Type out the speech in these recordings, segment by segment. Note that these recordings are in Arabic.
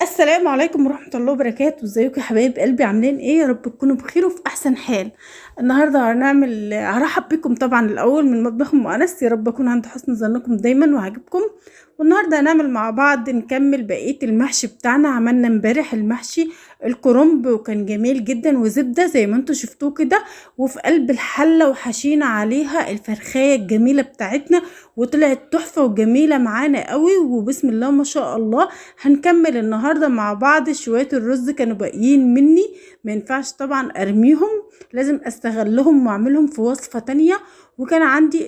السلام عليكم ورحمة الله وبركاته. ازيكم يا حبايب قلبي؟ عاملين ايه؟ يا رب تكونوا بخير وفي احسن حال. النهارده هرحب بكم طبعا الاول من مطبخ ام انس. يا رب اكون عند حسن ظنكم دايما وعجبكم. والنهارده هنعمل مع بعض نكمل بقية المحشي بتاعنا. عملنا امبارح المحشي الكرنب وكان جميل جدا وزبدة زي ما انتوا شفتوه كده، وفي قلب الحلة وحشينا عليها الفرخاية الجميلة بتاعتنا وطلعت تحفة وجميلة معانا قوي وبسم الله ما شاء الله. هنكمل النهاردة مع بعض. شوية الرز كانوا باقيين مني، ما ينفعش طبعا ارميهم، لازم استغلهم واعملهم في وصفة تانية. وكان عندي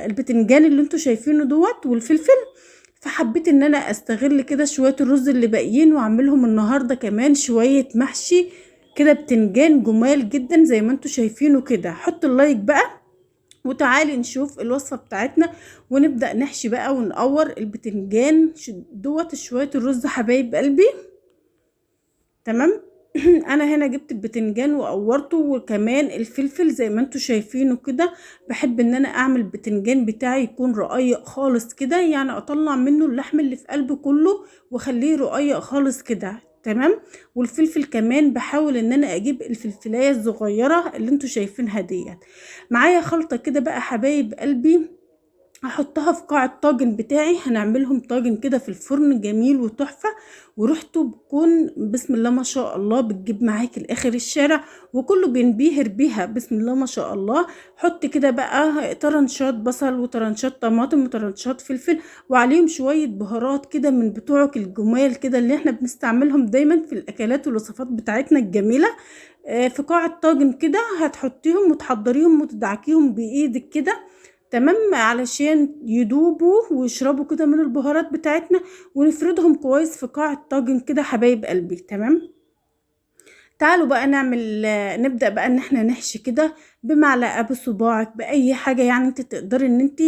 البتنجان اللي انتوا شايفينه دوت والفلفل، فحبيت ان انا استغل كده شوية الرز اللي باقيين واعملهم النهاردة كمان شوية محشي كده بتنجان جمال جدا زي ما انتوا شايفينه كده. حط اللايك بقى وتعالي نشوف الوصفة بتاعتنا ونبدأ نحشي بقى ونقور البتنجان دوت شوية الرز حبايب قلبي. تمام. انا هنا جبت البتنجان وقورته وكمان الفلفل زي ما انتوا شايفينه كده. بحب ان انا اعمل البتنجان بتاعي يكون رقيق خالص كده، يعني اطلع منه اللحم اللي في قلبه كله واخليه رقيق خالص كده. تمام. والفلفل كمان بحاول ان انا اجيب الفلفلايه الصغيره اللي انتوا شايفينها ديت. معايا خلطه كده بقى حبايب قلبي، هحطها في قاع الطاجن بتاعي. هنعملهم طاجن كده في الفرن جميل وتحفة، وريحته بتكون بسم الله ما شاء الله بتجيب معاكي لاخر الشارع وكله بينبهر بيها بسم الله ما شاء الله. حط كده بقى طرنشات بصل وطرنشات طماطم وطرنشات فلفل وعليهم شوية بهارات كده من بتوعك الجمال كده اللي احنا بنستعملهم دايما في الاكلات والوصفات بتاعتنا الجميلة. في قاع الطاجن كده هتحطيهم وتحضريهم وتدعكيهم بايدك كده. تمام، علشان يدوبوا ويشربوا كده من البهارات بتاعتنا، ونفردهم كويس في قاع الطاجن كده حبايب قلبي. تمام. تعالوا بقى نبدأ بقى ان احنا نحشي كده بمعلقة بصباعك بأي حاجة، يعني انت تقدري ان انت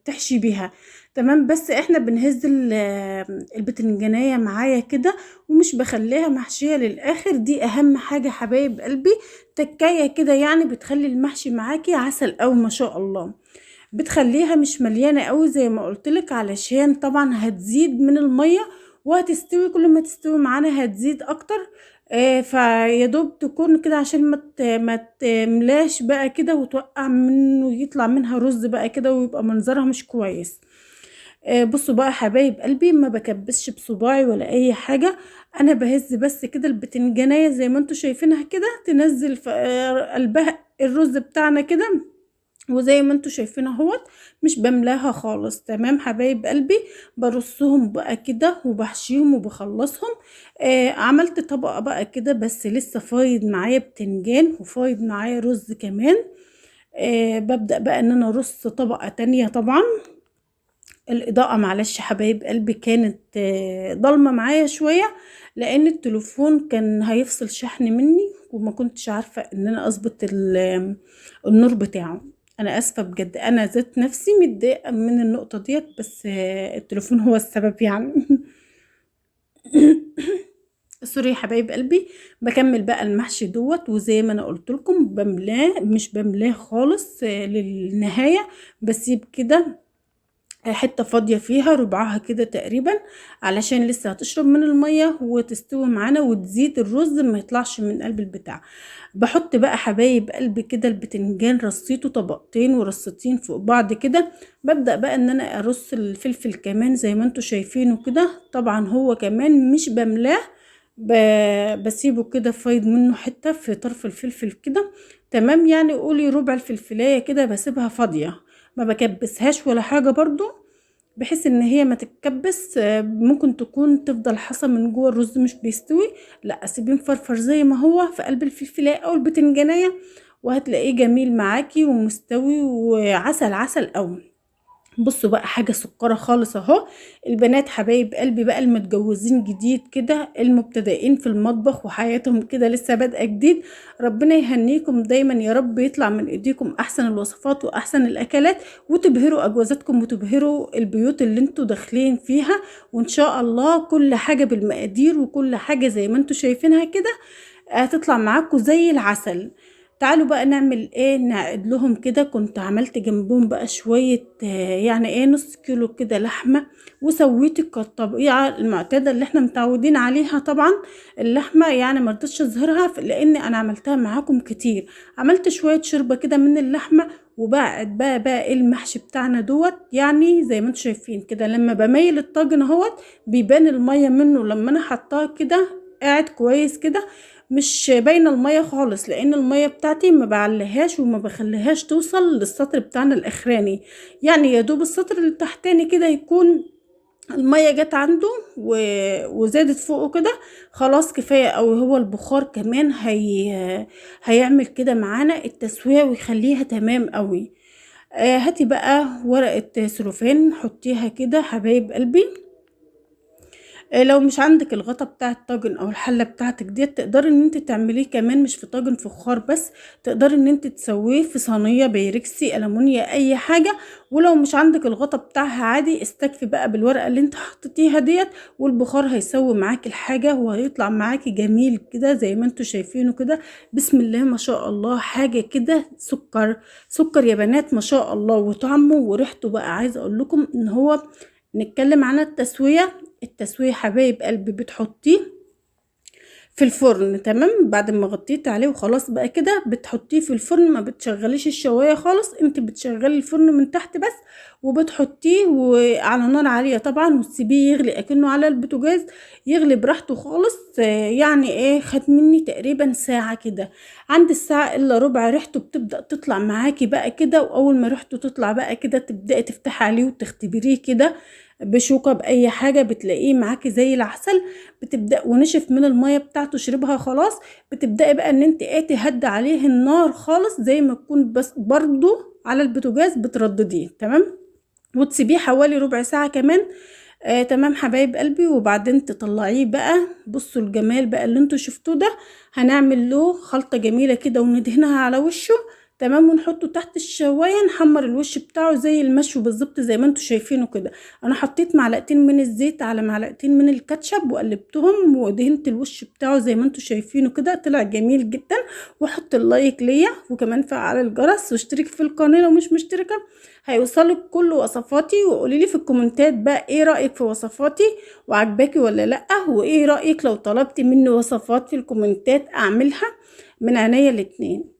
تحشي بيها. تمام. بس احنا بنهز البتنجانية معايا كده ومش بخليها محشية للآخر، دي اهم حاجة حبايب قلبي. تكاية كده يعني بتخلي المحشي معاكي عسل قوي ما شاء الله. بتخليها مش مليانة قوي زي ما قلتلك علشان طبعا هتزيد من المية وهتستوي. كل ما تستوي معانا هتزيد اكتر. فيدوب تكون كده عشان ما تملاش بقى كده وتوقع منه يطلع منها رز بقى كده ويبقى منظرها مش كويس. بصوا بقى حبايب قلبي، ما بكبسش بصباعي ولا اي حاجة. انا بهز بس كده البتنجانية زي ما انتوا شايفينها كده تنزل في قلبها الرز بتاعنا كده، وزي ما انتوا شايفين اهوت مش بملاها خالص. تمام حبايب قلبي. برصهم بقى كده وبحشيهم وبخلصهم. عملت طبقة بقى كده بس لسه فايض معايا بتنجان وفايض معايا رز كمان. ببدأ بقى ان انا ارص طبقة تانية طبعا. الإضاءة معلش حبايب قلبي كانت ضلمة معايا شوية لأن التليفون كان هيفصل شحن مني وما كنتش عارفة إن أنا أظبط النور بتاعه. أنا آسفة بجد، أنا ذات نفسي متضايقة من النقطة ديت، بس التليفون هو السبب يعني. سوري يا حبايب قلبي. بكمل بقى المحشي دوت وزي ما انا قلت لكم بملاه، مش بملاه خالص للنهاية، بسيب كده حتة فاضية فيها ربعها كده تقريبا علشان لسه هتشرب من المية وتستوي معانا وتزيد الرز ما يطلعش من قلب البتاع. بحط بقى حبايب قلبي كده البتنجان رصيته طبقتين ورصتين فوق بعض كده. ببدأ بقى ان انا ارص الفلفل كمان زي ما انتوا شايفينه كده. طبعا هو كمان مش بملاه، بسيبه كده فايض منه حتة في طرف الفلفل كده. تمام، يعني قولي ربع الفلفلاية كده بسيبها فاضية، ما بكبسهاش ولا حاجة برضو بحيث ان هي ما تتكبس. ممكن تكون تفضل حصى من جوه الرز مش بيستوي، لا اسيبيه مفرفر زي ما هو في قلب الفلفلايه او البتنجانيه وهتلاقيه جميل معاكي ومستوي وعسل عسل قوي. بصوا بقى حاجة سكرة خالص اهو. البنات حبايب قلبي بقى المتجوزين جديد كده المبتدئين في المطبخ وحياتهم كده لسه بادئه جديد، ربنا يهنيكم دايما يا رب، يطلع من ايديكم احسن الوصفات واحسن الاكلات وتبهروا اجوازاتكم وتبهروا البيوت اللي انتوا داخلين فيها. وان شاء الله كل حاجة بالمقادير وكل حاجة زي ما انتوا شايفينها كده هتطلع معاكم زي العسل. تعالوا بقى نعمل ايه، نعقد لهم كده. كنت عملت جنبهم بقى شوية يعني ايه نص كيلو كده لحمة، وسويت الطبيعة المعتادة اللي احنا متعودين عليها طبعا. اللحمة يعني مرضتش اظهرها لان انا عملتها معاكم كتير. عملت شوية شوربة كده من اللحمة، وبقعد بقى ايه المحشي بتاعنا دوت. يعني زي ما انتم شايفين كده لما بميل الطاجن اهوت بيبان المية منه لما انا حطاه كده قاعد كويس كده. مش باينه الميه خالص، لان الميه بتاعتي ما بعليهاش وما بخليهاش توصل للسطر بتاعنا الاخراني. يعني يا دوب السطر اللي تحتاني كده يكون الميه جت عنده وزادت فوقه كده. خلاص كفايه قوي. هو البخار كمان هيعمل كده معانا التسويه ويخليها تمام قوي. هاتي بقى ورقه سلوفان حطيها كده حبايب قلبي. لو مش عندك الغطا بتاع الطاجن او الحله بتاعتك ديت تقدري ان انت تعمليه كمان مش في طاجن فخار بس، تقدري ان انت تسويه في صينيه بيركسي المونيا اي حاجه. ولو مش عندك الغطا بتاعها عادي استكفي بقى بالورقه اللي انت حطيتيها ديت، والبخار هيسوي معاكي الحاجه وهيطلع معاكي جميل كده زي ما انتوا شايفينه كده. بسم الله ما شاء الله، حاجه كده سكر سكر يا بنات ما شاء الله. وطعمه وريحته بقى عايزه اقول لكم ان هو. نتكلم عن التسويه. التسوية حبايب قلبي بتحطيه في الفرن تمام. بعد ما غطيت عليه وخلاص بقى كده بتحطيه في الفرن، ما بتشغليش الشوايه خالص، انت بتشغلي الفرن من تحت بس. وبتحطيه وعلى نار عاليه طبعا وتسيبيه يغلي اكنه على البوتاجاز، يغلي براحته خالص. يعني ايه، خد مني تقريبا ساعه كده. عند الساعه الا ربع ريحته بتبدا تطلع معاكي بقى كده. واول ما ريحته تطلع بقى كده تبداي تفتحي عليه وتختبريه كده بشوكه باي حاجه بتلاقيه معاكي زي العسل. بتبدا ونشف من الميه بتاعته شربها خلاص. بتبداي بقى ان انت ايه تهدي عليه النار خالص زي ما تكون بس برضو على البوتاجاز بتردديه تمام. وتسيبيه حوالي ربع ساعه كمان. تمام حبايب قلبي. وبعدين تطلعيه بقى. بصوا الجمال بقى اللي انتوا شفتوه ده. هنعمل له خلطه جميله كده وندهنها على وشه تمام، ونحطه تحت الشوايه نحمر الوش بتاعه زي المشوي بالظبط زي ما انتوا شايفينه كده. انا حطيت معلقتين من الزيت على معلقتين من الكاتشب وقلبتهم ودهنت الوش بتاعه زي ما انتوا شايفينه كده طلع جميل جدا. وحط اللايك ليا وكمان فعل الجرس واشترك في القناه لو مش مشتركه. هيوصلك كل وصفاتي. وقولي لي في الكومنتات بقى ايه رايك في وصفاتي وعجباكي ولا لا، وايه رايك لو طلبتي مني وصفات في الكومنتات اعملها من عينيا الاتنين.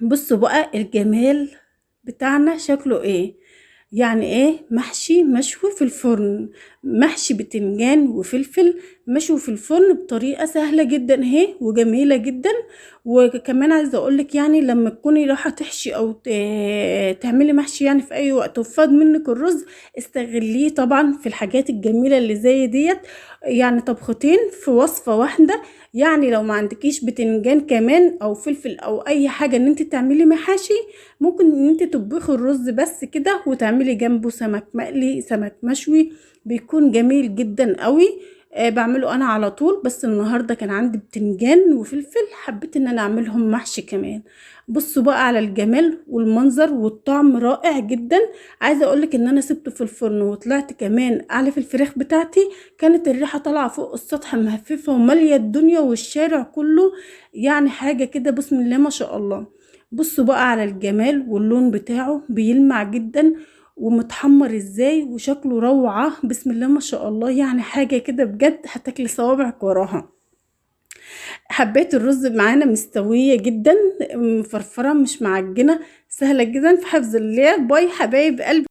بصوا بقى الجمال بتاعنا شكله ايه. يعني ايه محشي مشوي في الفرن، محشي بتنجان وفلفل مشوي في الفرن بطريقة سهلة جدا اهي وجميلة جدا. وكمان عايزة اقولك يعني لما تكوني رايحة تحشي او تعملي محشي يعني في اي وقت وفاد منك الرز استغليه طبعا في الحاجات الجميلة اللي زي ديت. يعني طبختين في وصفة واحدة. يعني لو ما عندكيش بتنجان كمان او فلفل او اي حاجة ان انت تعملي محاشي، ممكن ان انت تطبخي الرز بس كده وتعملي جنبه سمك مقلي سمك مشوي بيكون جميل جدا قوي. بعمله انا على طول، بس النهارده كان عندي بتنجان وفلفل حبيت ان انا اعملهم محشي كمان. بصوا بقى على الجمال والمنظر والطعم رائع جدا. عايزه اقولك ان انا سبته في الفرن وطلعت كمان اعلف الفراخ بتاعتي. كانت الريحه طالعه فوق السطح مهففه وماليه الدنيا والشارع كله. يعني حاجه كده بسم الله ما شاء الله. بصوا بقى على الجمال واللون بتاعه بيلمع جدا ومتحمر ازاي وشكله روعة بسم الله ما شاء الله. يعني حاجة كده بجد هتاكلي صوابعك وراها. حبيت الرز معانا مستوية جدا مفرفرة مش معجنة سهلة جدا في حفظ الليل. باي حبايب قلبي.